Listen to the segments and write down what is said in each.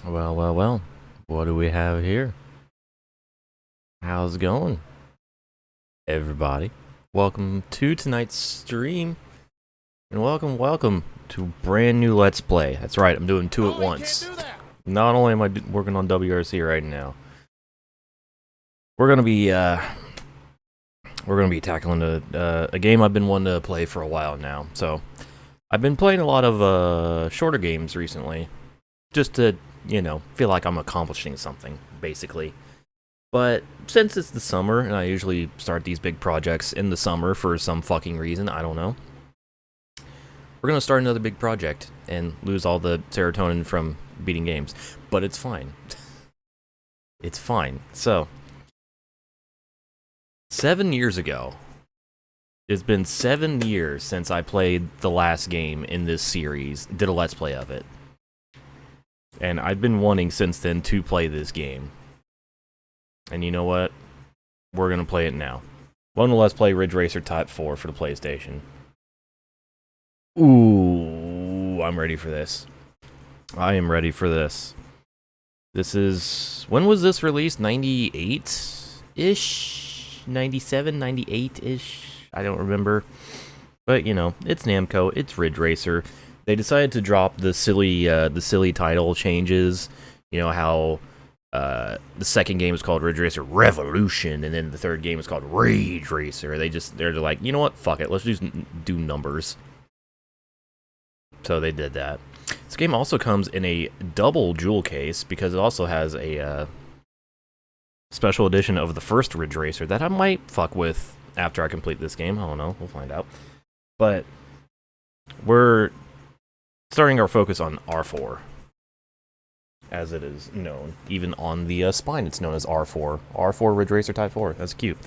Well, well, well. What do we have here? How's it going, everybody? Welcome to tonight's stream, and welcome to brand new Let's Play. That's right, I'm doing two at once. Not only am I working on WRC right now, we're gonna be tackling a game I've been wanting to play for a while now. So I've been playing a lot of shorter games recently, just to feel like I'm accomplishing something, basically. But since it's the summer, and I usually start these big projects in the summer for some fucking reason, I don't know, we're gonna start another big project and lose all the serotonin from beating games. But it's fine. It's fine. So, 7 years ago, it's been 7 years since I played the last game in this series, did a Let's Play of it. And I've been wanting since then to play this game. And you know what? We're going to play it now. Welcome to Let's Play Ridge Racer Type 4 for the PlayStation. Ooh, I'm ready for this. I am ready for this. This is... When was this released? 98-ish? 97, 98-ish? I don't remember. But, you know, it's Namco, it's Ridge Racer. They decided to drop the silly title changes. You know how... the second game is called Ridge Racer Revolution, and then the third game is called Rage Racer. They're like, you know what? Fuck it. Let's just do numbers. So they did that. This game also comes in a double jewel case because it also has a special edition of the first Ridge Racer that I might fuck with after I complete this game. I don't know. We'll find out. But we're starting our focus on R4. As it is known. Even on the spine, it's known as R4. R4 Ridge Racer Type 4. That's cute.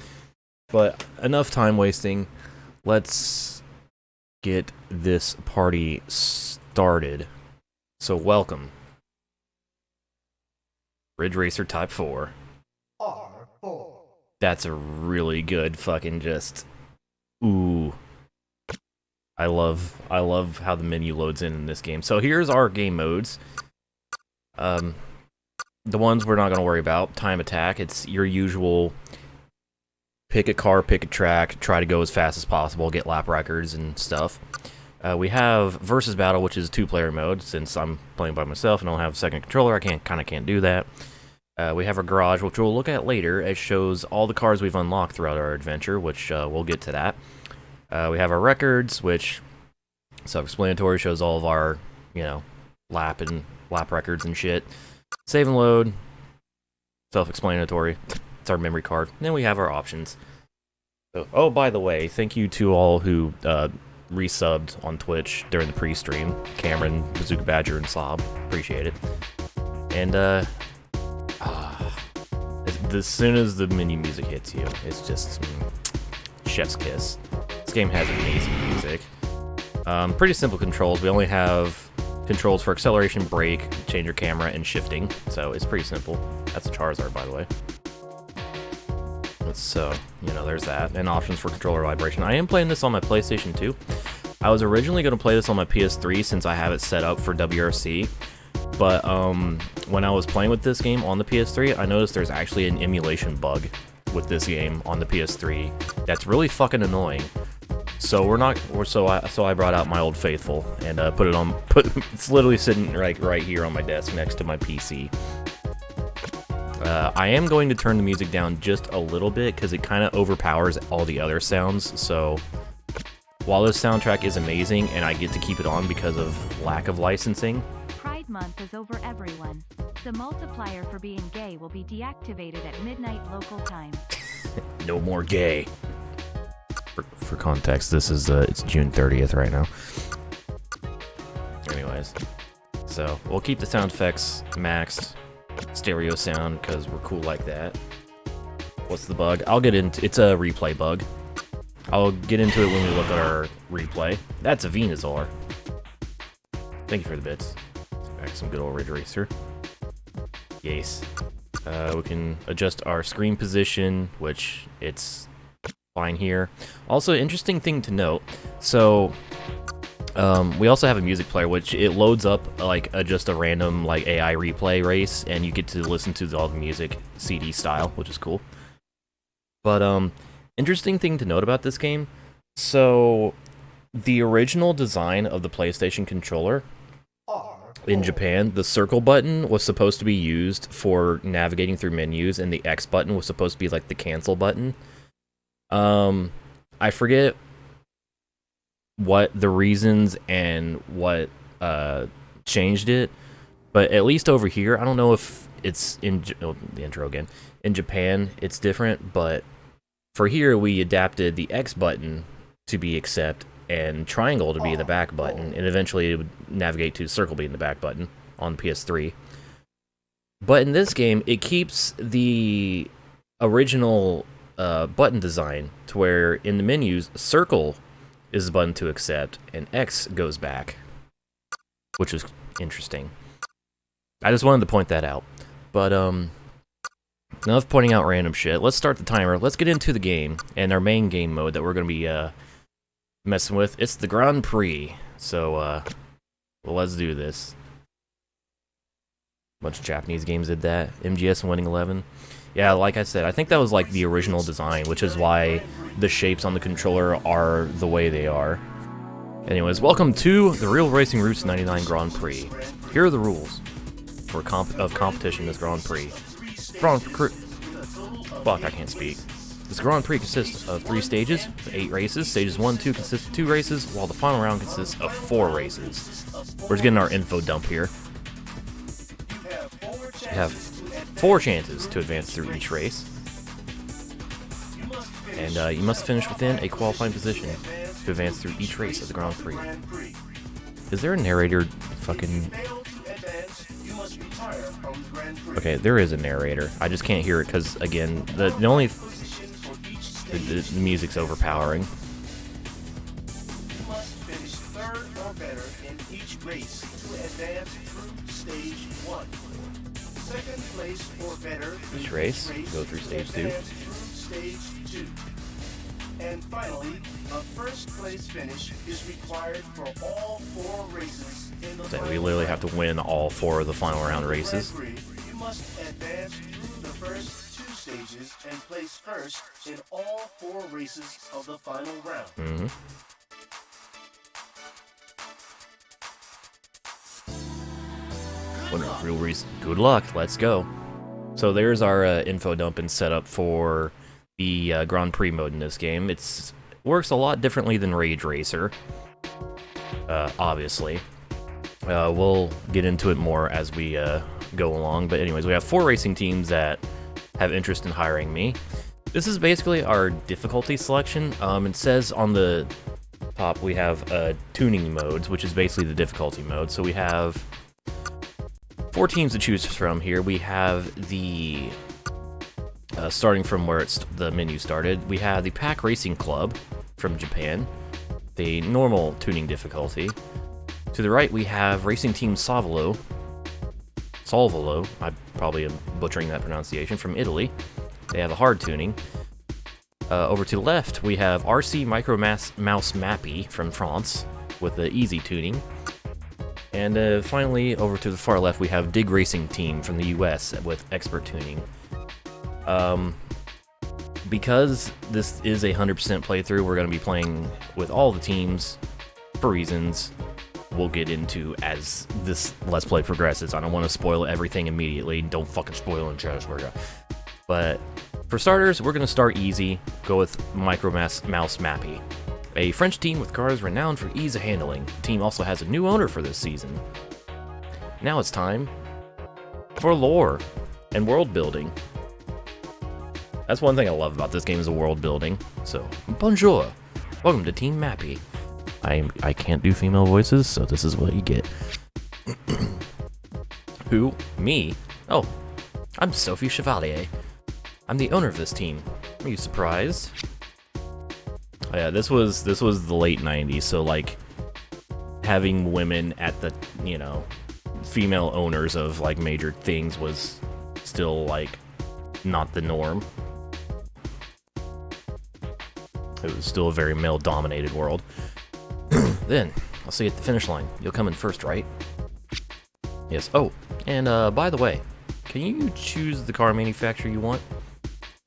But enough time wasting. Let's get this party started. So welcome. Ridge Racer Type 4. R4. That's a really good fucking just... Ooh. I love how the menu loads in this game. So here's our game modes. The ones we're not going to worry about. Time attack, it's your usual pick a car, pick a track, try to go as fast as possible, get lap records and stuff. We have versus battle, which is two-player mode. Since I'm playing by myself and don't have a second controller, I can't do that. We have our garage, which we'll look at later. It shows all the cars we've unlocked throughout our adventure, which we'll get to that. We have our records, which self-explanatory, shows all of our, lap records and shit. Save and load, self-explanatory. It's our memory card. And then we have our options. So, oh, by the way, thank you to all who resubbed on Twitch during the pre-stream. Cameron, Bazooka Badger, and Sob. Appreciate it. And as soon as the menu music hits you, it's just chef's kiss. This game has amazing music. Pretty simple controls. We only have controls for acceleration, brake, change your camera, and shifting. So it's pretty simple. That's a Charizard, by the way. So, there's that. And options for controller vibration. I am playing this on my PlayStation 2. I was originally going to play this on my PS3 since I have it set up for WRC. But when I was playing with this game on the PS3, I noticed there's actually an emulation bug with this game on the PS3 that's really fucking annoying. So I brought out my old faithful and put it on. It's literally sitting right here on my desk next to my PC. I am going to turn the music down just a little bit because it kind of overpowers all the other sounds. So while this soundtrack is amazing and I get to keep it on because of lack of licensing. Pride Month is over, everyone. The multiplier for being gay will be deactivated at midnight local time. No more gay. For context, this is it's June 30th right now. Anyways, so we'll keep the sound effects maxed, stereo sound, because we're cool like that. What's the bug? I'll get into it's a replay bug. I'll get into it when we look at our replay. That's a Venusaur. Thank you for the bits. Back some good old Ridge Racer. Yes. We can adjust our screen position, which it's fine here. Also, interesting thing to note, so We also have a music player, which it loads up like just a random like AI replay race, and you get to listen to all the music CD style, which is cool. But interesting thing to note about this game. So the original design of the PlayStation controller in Japan, the circle button was supposed to be used for navigating through menus, and the X button was supposed to be like the cancel button. I forget what the reasons and what changed it, but at least over here, I don't know if it's in the intro again. In Japan, it's different, but for here, we adapted the X button to be accept and triangle to be the back button, and eventually it would navigate to circle being the back button on the PS3. But in this game, it keeps the original button design to where in the menus, circle is the button to accept, and X goes back, which is interesting. I just wanted to point that out. But enough pointing out random shit. Let's start the timer. Let's get into the game and our main game mode that we're going to be messing with. It's the Grand Prix. So, well, let's do this. Bunch of Japanese games did that. MGS and Winning 11. Yeah, like I said, I think that was like the original design, which is why the shapes on the controller are the way they are. Anyways, welcome to the Real Racing Roots 99 Grand Prix. Here are the rules for competition this Grand Prix. Fuck, I can't speak. This Grand Prix consists of 3 stages, 8 races. Stages 1 and 2 consist of 2 races, while the final round consists of 4 races. We're just getting our info dump here. You have 4 chances to advance through each race. And you must finish within a qualifying position to advance through each race of the Grand Prix. Is there a narrator fucking... Okay, there is a narrator. I just can't hear it because, again, the music's overpowering. You must finish 3rd or better in each race to advance through stage 1. 2nd place or better Each race, go through stage 2. Stage 2. And finally, a 1st place finish is required for all 4 races in the So we literally have to win all 4 of the final round races. You must advance through the first 2 stages and place first in all 4 races of the final round. Winner of Real Race. Good luck. Let's go. So there's our info dump and setup for the Grand Prix mode in this game. It works a lot differently than Rage Racer, obviously. We'll get into it more as we go along. But anyways, we have 4 racing teams that have interest in hiring me. This is basically our difficulty selection. It says on the top we have tuning modes, which is basically the difficulty mode. So we have 4 teams to choose from here. We have the starting from where the menu started, we have the Pack Racing Club from Japan, the normal tuning difficulty. To the right, we have Racing Team Salvolo, I probably am butchering that pronunciation, from Italy. They have a hard tuning. Over to the left, we have RC Micro Mouse Mappy from France with the easy tuning. And finally, over to the far left, we have Dig Racing Team from the US with expert tuning. Because this is a 100% playthrough, we're going to be playing with all the teams for reasons we'll get into as this Let's Play progresses. I don't want to spoil everything immediately. Don't fucking spoil in chat, I swear to God. But for starters, we're going to start easy, go with Micro Mouse Mappy, a French team with cars renowned for ease of handling. The team also has a new owner for this season. Now it's time for lore and world building. That's one thing I love about this game is the world building. So, bonjour. Welcome to Team Mappy. I can't do female voices, so this is what you get. Who? Me? Oh, I'm Sophie Chevalier. I'm the owner of this team. Are you surprised? Oh, yeah, this was the late 90s, so like having women at the, you know, female owners of like major things was still like not the norm. It was still a very male-dominated world. Then, I'll see you at the finish line. You'll come in first, right? Yes. Oh, and by the way, can you choose the car manufacturer you want?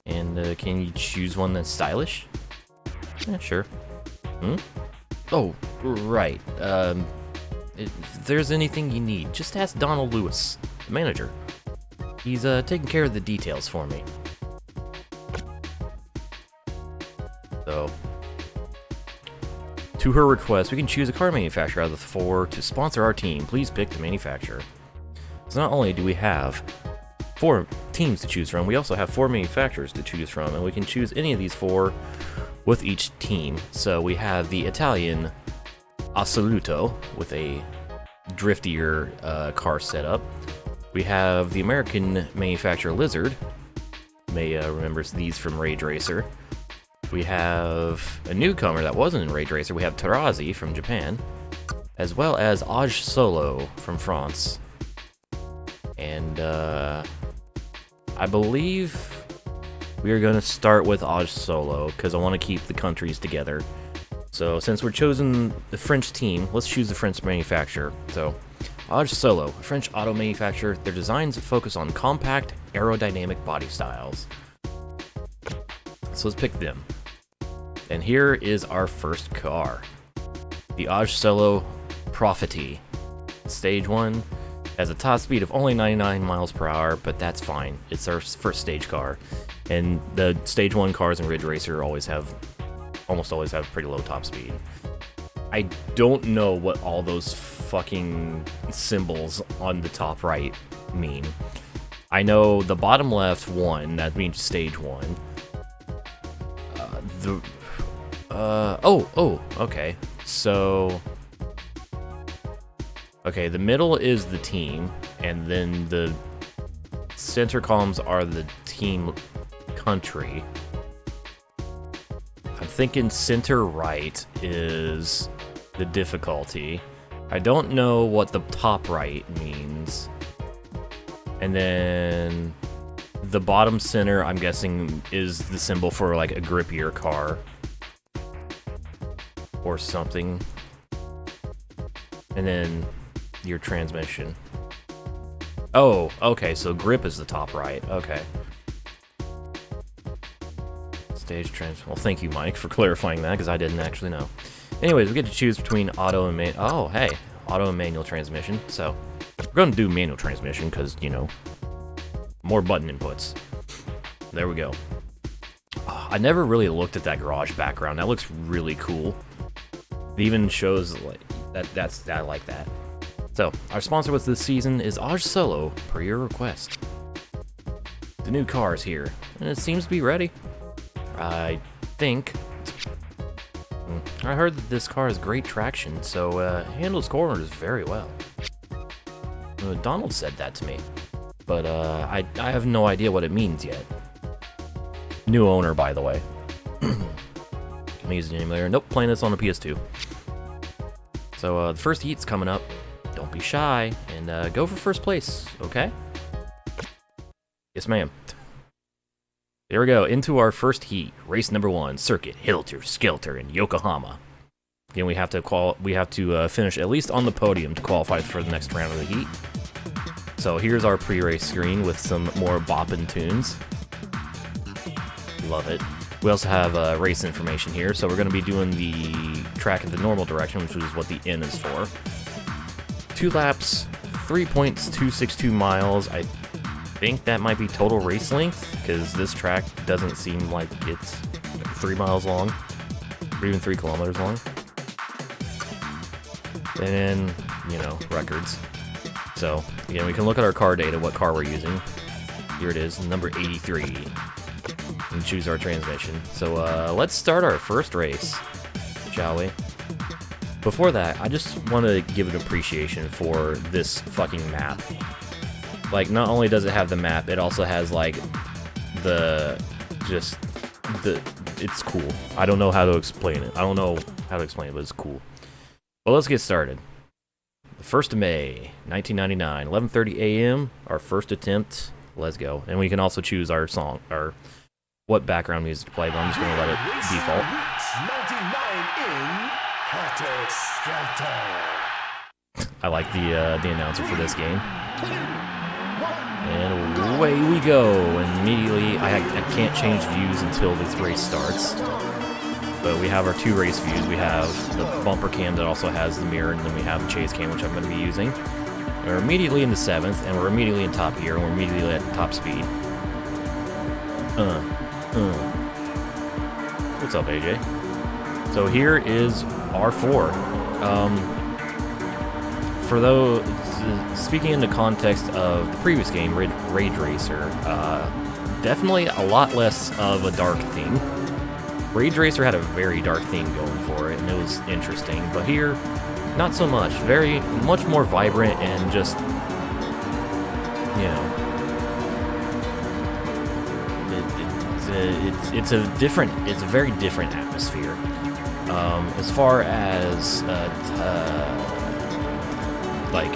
And can you choose one that's stylish? Yeah, sure. Hmm? Oh, right. If there's anything you need, just ask Donald Lewis, the manager. He's taking care of the details for me. So, to her request, we can choose a car manufacturer out of the 4 to sponsor our team. Please pick the manufacturer. So not only do we have 4 teams to choose from, we also have 4 manufacturers to choose from, and we can choose any of these 4 with each team. So we have the Italian Assoluto with a driftier car setup. We have the American manufacturer Lizard. May remember these from Rage Racer. We have a newcomer that wasn't in Rage Racer. We have Tarazi from Japan, as well as Aj Solo from France. And I believe we are going to start with Aj Solo because I want to keep the countries together. So since we're choosing the French team, let's choose the French manufacturer. So Aj Solo, a French auto manufacturer. Their designs focus on compact, aerodynamic body styles. So let's pick them. And here is our first car. The Aj Solo Profiti. Stage 1 has a top speed of only 99 miles per hour, but that's fine. It's our first stage car. And the stage 1 cars in Ridge Racer almost always have pretty low top speed. I don't know what all those fucking symbols on the top right mean. I know the bottom left 1, that means stage 1. Okay. So, okay, the middle is the team, and then the center columns are the team country. I'm thinking center right is the difficulty. I don't know what the top right means. And then the bottom center, I'm guessing, is the symbol for like a grippier car or something. And then your transmission. Oh, okay, so grip is the top right. Okay. Stage trans. Well, thank you, Mike, for clarifying that, because I didn't actually know. Anyways, we get to choose between auto and manual. Oh, hey, auto and manual transmission. So we're going to do manual transmission because, you know, more button inputs. There we go. I never really looked at that garage background. That looks really cool. It even shows like that. I like that. So our sponsor with this season is Aj Solo, per your request. The new car is here, and it seems to be ready. I think. I heard that this car has great traction, so handles corners very well. Donald said that to me, but I have no idea what it means yet. New owner, by the way. Can I use the emulator? Nope, playing this on the PS2. So the first heat's coming up. Don't be shy and go for first place, okay? Yes, ma'am. There we go, into our first heat. Race number 1, circuit Helter Skelter in Yokohama. Again, we have to finish at least on the podium to qualify for the next round of the heat. So here's our pre-race screen with some more boppin' tunes. Love it. We also have race information here, so we're going to be doing the track in the normal direction, which is what the N is for. 2 laps, 3.262 miles. I think that might be total race length, because this track doesn't seem like it's 3 miles long, or even 3 kilometers long. And then, you know, records. So, again, we can look at our car data, what car we're using. Here it is, number 83. And choose our transmission. So, let's start our first race, shall we? Before that, I just want to give an appreciation for this fucking map. Like, not only does it have the map, it also has, like, it's cool. I don't know how to explain it. But it's cool. Well, let's get started. The 1st of May, 1999, 11:30 a.m., our first attempt. Let's go. And we can also choose our song, or what background music to play, but I'm just going to let it default. I like the announcer for this game. And away we go. And immediately, I can't change views until this race starts. But we have our 2 race views. We have the bumper cam that also has the mirror, and then we have the chase cam, which I'm going to be using. And we're immediately in the 7th, and we're immediately in top gear, and we're immediately at top speed. What's up, AJ? So here is R4. For those, speaking in the context of the previous game, Rage Racer, definitely a lot less of a dark theme. Rage Racer had a very dark theme going for it, and it was interesting, but here, not so much. Much more vibrant and just, you know, it's a very different atmosphere. As far as like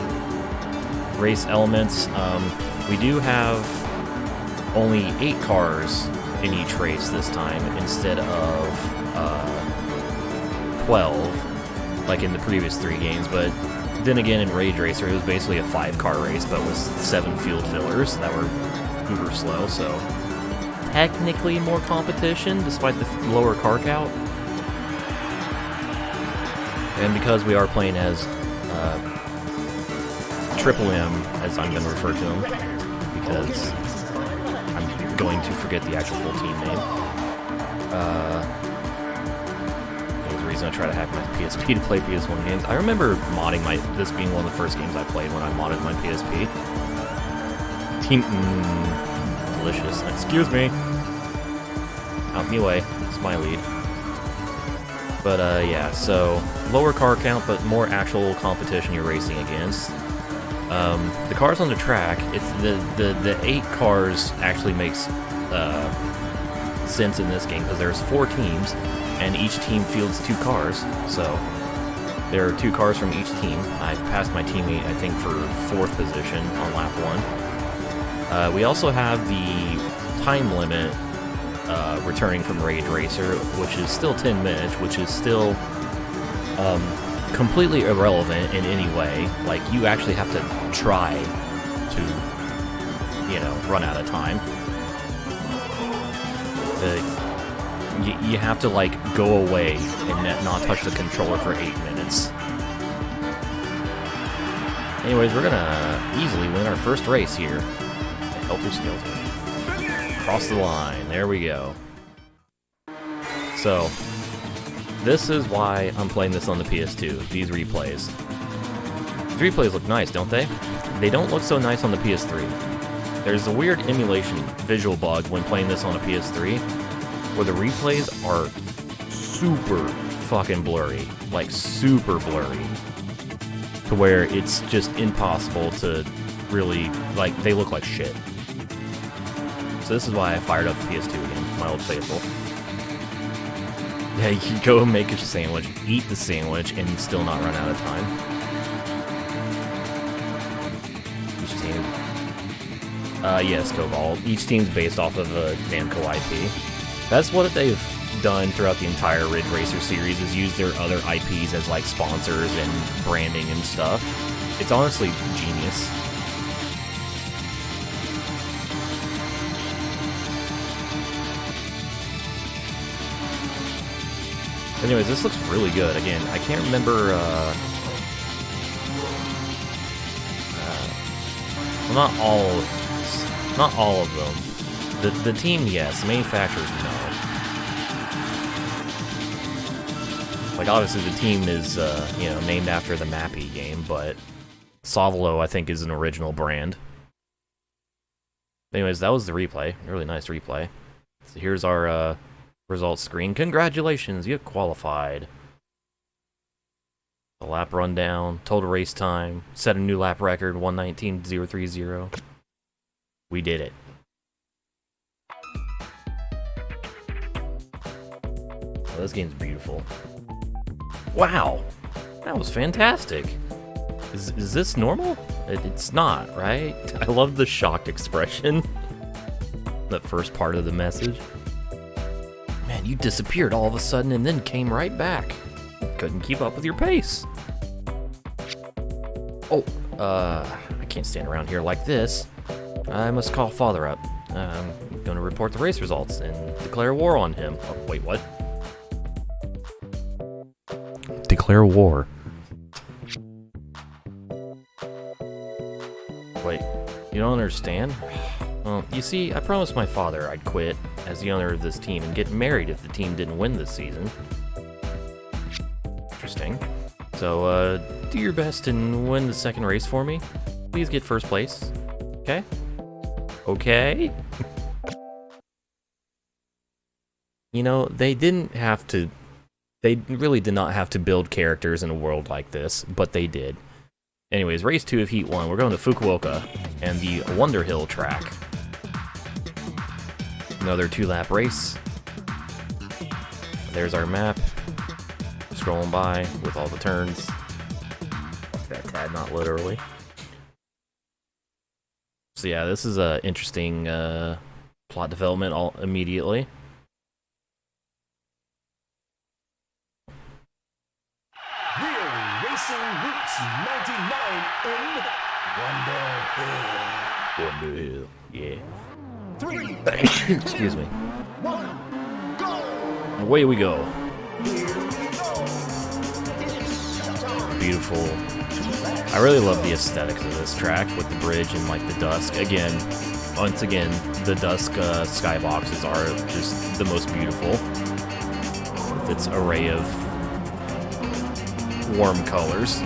race elements, we do have only 8 cars in each race this time instead of 12 like in the previous 3 games, but then again in Rage Racer it was basically a 5-car race but with 7 field fillers that were uber slow, so technically more competition despite the lower car count. And because we are playing as Triple M, as I'm going to refer to him, because I'm going to forget the actual full team name. There's a reason I try to hack my PSP to play PS1 games. I remember modding this being one of the first games I played when I modded my PSP. Delicious. Excuse me. Out me way. It's my lead. But yeah, so lower car count, but more actual competition you're racing against. The cars on the track, it's the 8 cars actually makes sense in this game because there's 4 teams and each team fields 2 cars, so there are 2 cars from each team. I passed my teammate, I think, for 4th position on lap 1. We also have the time limit returning from Rage Racer, which is still 10 minutes, which is still completely irrelevant in any way. Like, you actually have to try to, you know, run out of time. You have to, like, go away and not touch the controller for 8 minutes. Anyways, we're gonna easily win our first race here. Helter Skelter. Cross the line. There we go. So, this is why I'm playing this on the PS2, these replays. These replays look nice, don't they? They don't look so nice on the PS3. There's a weird emulation visual bug when playing this on a PS3, where the replays are super fucking blurry. Like, super blurry. To where it's just impossible to really, like, they look like shit. So this is why I fired up the PS2 again, my old faithful. Yeah, you can go and make a sandwich, eat the sandwich, and still not run out of time. Each team. Yes, Cobalt. Each team's based off of a Namco IP. That's what they've done throughout the entire Ridge Racer series, is use their other IPs as, like, sponsors and branding and stuff. It's honestly genius. Anyways, this looks really good. Again, I can't remember, well, not all of them. The team, yes. The manufacturers, no. Like, obviously the team is, you know, named after the Mappy game, but Savolo, I think, is an original brand. Anyways, that was the replay. Really nice replay. So here's our, results screen. Congratulations, you qualified. The lap rundown, total race time, set a new lap record, 1:19.030. We did it. Oh, this game's beautiful. Wow, that was fantastic. Is this normal? It's not, right? I love the shocked expression. That first part of the message. Man, you disappeared all of a sudden and then came right back. Couldn't keep up with your pace. Oh, I can't stand around here like this. I must call father up. I'm gonna report the race results and declare war on him. Oh, wait, what? Declare war. Wait, you don't understand? Well, you see, I promised my father I'd quit as the owner of this team and get married if the team didn't win this season. Interesting. So, do your best and win the second race for me. Please get first place. Okay? Okay? You know, they really did not have to build characters in a world like this, but they did. Anyways, race 2 of Heat 1, we're going to Fukuoka and the Wonder Hill track. Another 2-lap race. There's our map. Scrolling by with all the turns. That tad, not literally. So yeah, this is a interesting plot development all immediately. Racing Routes 99 in Wonder Hill, yeah. 3, Excuse me. 1, go! Away we go. Here we go! Beautiful. I really love the aesthetics of this track with the bridge and like the dusk. Again, once again, the dusk skyboxes are just the most beautiful. With its array of warm colors.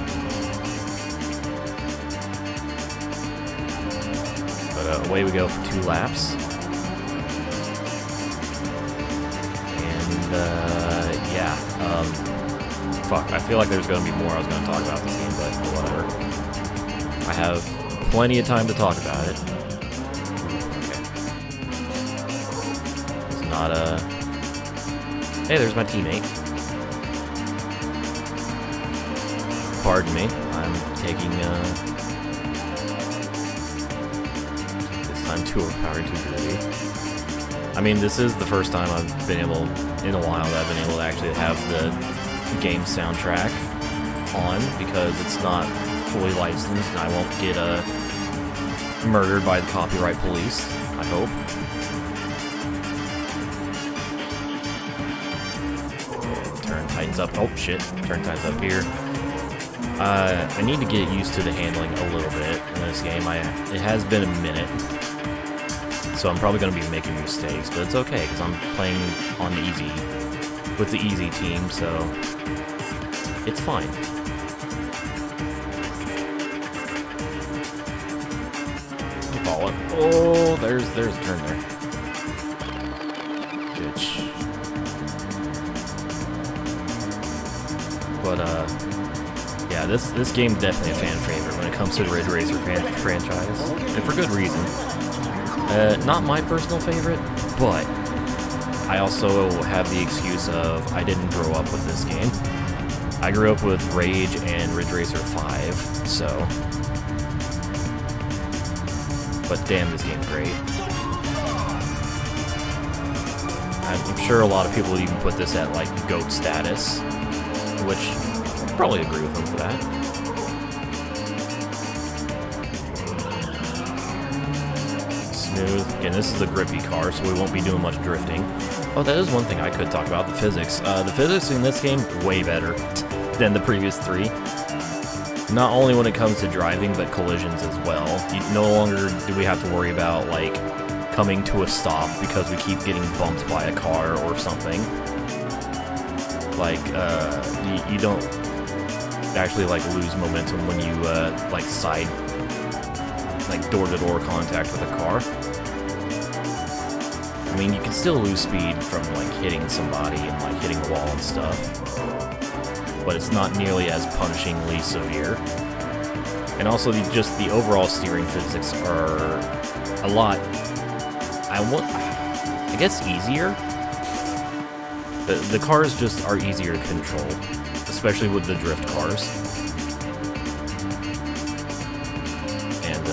But away we go for 2 laps. And yeah, fuck, I feel like there's gonna be more I was gonna talk about this game, but whatever. I have plenty of time to talk about it. Okay. It's not a... Hey, there's my teammate. Pardon me, I'm taking, this time to overpower 230. I mean, this is the first time I've been able, in a while, that I've been able to actually have the game soundtrack on, because it's not fully licensed, and I won't get, murdered by the copyright police, I hope. Turn tightens up, oh shit, turn tightens up here. I need to get used to the handling a little bit in this game. It has been a minute, so I'm probably going to be making mistakes, but it's okay, because I'm playing on easy, with the easy team, so it's fine. Follow it. Oh, there's a turn there. Bitch. But, yeah, this game definitely a fan favorite when it comes to the Ridge Racer franchise, and for good reason. Not my personal favorite, but I also have the excuse of I didn't grow up with this game. I grew up with Rage and Ridge Racer 5, so... But damn, this game's great. I'm sure a lot of people even put this at, like, GOAT status, which I probably agree with them for that. Smooth. Again, this is a grippy car, so we won't be doing much drifting. Oh, that is one thing I could talk about, the physics. The physics in this game, way better than the previous 3. Not only when it comes to driving, but collisions as well. No longer do we have to worry about, like, coming to a stop because we keep getting bumped by a car or something. Like, you don't actually, like, lose momentum when you, like, side, like, door-to-door contact with a car. I mean, you can still lose speed from, like, hitting somebody and, like, hitting a wall and stuff. But it's not nearly as punishingly severe. And also, just the overall steering physics are a lot, I guess, easier. The cars just are easier to control, especially with the drift cars. And,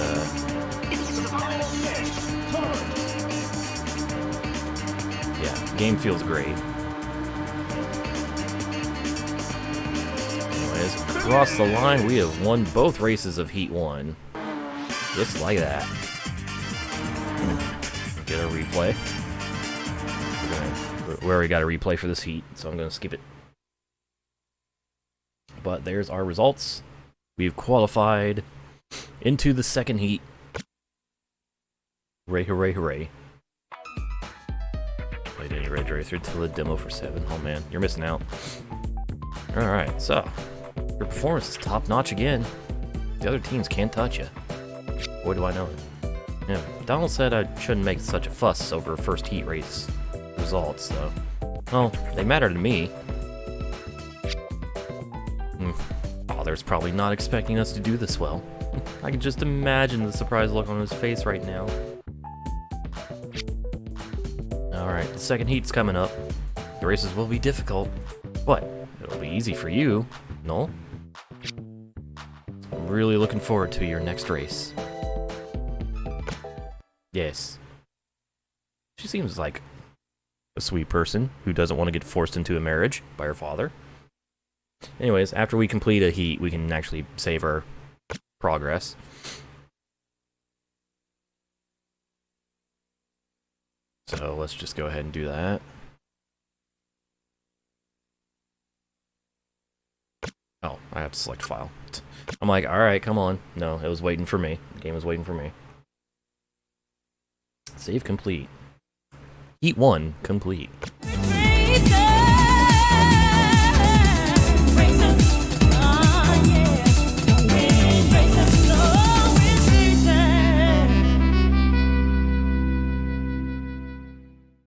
yeah, game feels great. across the line. We have won both races of Heat 1. Just like that. Get a replay. We already got a replay for this heat, so I'm going to skip it. But there's our results. We've qualified into the second heat. Hooray, hooray, hooray. Played any Red Racer till the demo for 7. Oh man, you're missing out. Alright, so your performance is top notch again. The other teams can't touch you. Boy, do I know it. Yeah, Donald said I shouldn't make such a fuss over first heat race results, though. Well, they matter to me. Father's probably not expecting us to do this well. I can just imagine the surprised look on his face right now. Alright, the second heat's coming up. The races will be difficult, but it'll be easy for you, no? I'm really looking forward to your next race. Yes. She seems like a sweet person who doesn't want to get forced into a marriage by her father. Anyways, after we complete a heat, we can actually save our progress. So let's just go ahead and do that. Oh, I have to select file. I'm like, alright, come on. No, it was waiting for me. The game was waiting for me. Save complete. Heat 1 complete.